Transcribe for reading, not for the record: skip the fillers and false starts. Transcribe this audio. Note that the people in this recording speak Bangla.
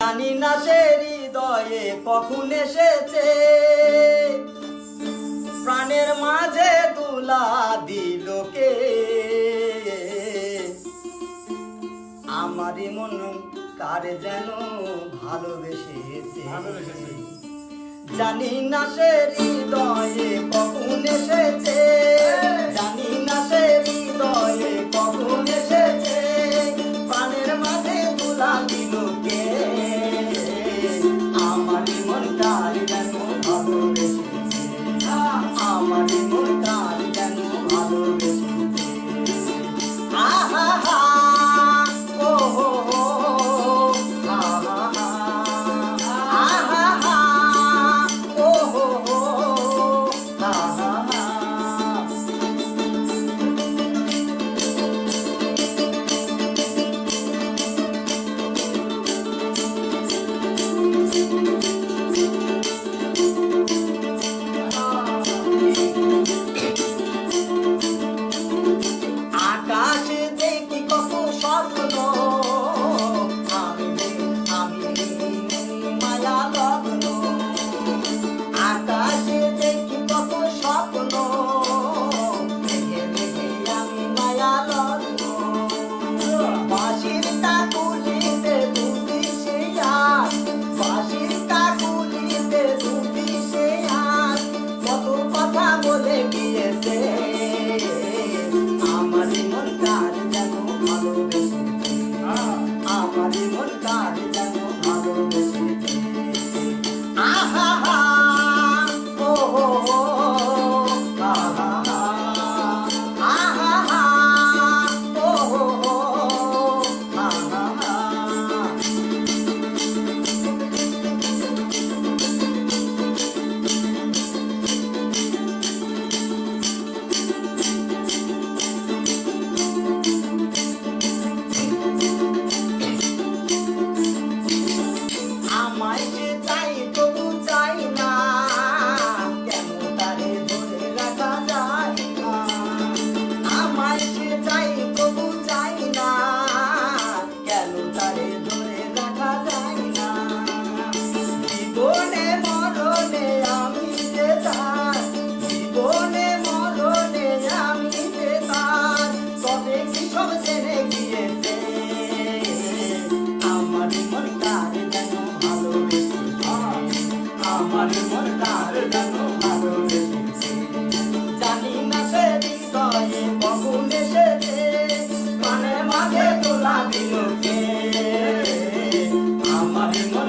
জানি না সে হৃদয়ে কখন এসেছে, প্রাণের মাঝে দুলা দিল কে। আমারই মন কার যেন ভালোবেসেছে, জানি না সে হৃদয়ে কখন এসেছে, জানি না সে হৃদয়ে কখন এসেছে, প্রাণের মাঝে দুলা দিল কে। আমারই মন কার যেন ভালোবেসেছে, আমারই মন কার যেন ভালোবেসেছে। আহা হা ও হো হো, আহা হা আহা হা ও হো হো, আহা হা। আকাশে দেখি কত স্বপ্ন, আমি মায়া লগ্ন। আকাশে দেখি কত স্বপ্ন, মেঘে মেঘে আমি মায়া লগ্ন। বাঁশির কাকুলিতে দুটি সে হাত, বাঁশির কাকুলিতে দুটি সে হাত, কত কথা বলে গিয়েছে। আমারই মন কার যেন ভালোবেসেছে, আমারই মন কার যেন ভালোবেসেছে। আহা হা ও হো হো, আহা হা আহা হা ও হো হো, আহা হা। আমায় যে চাই তবু চাই না, কেন তারে ধরে রাখা যায় না। আমায় যে চাই তবু চাই না, কেন তারে ধরে রাখা যায় না। জীবনে মরণে আমি যে তার, জীবনে মরণে আমি যে তার, তবে কি সব জেনে গিয়েছে। আমারই মন কার যেন ভালোবেসেছে, আমারই মন কার যেন ভালোবেসেছে। জানি না সে হৃদয়ে কখন এসেছে, প্রাণের মাঝে তোলা দিল কে। আমারই মন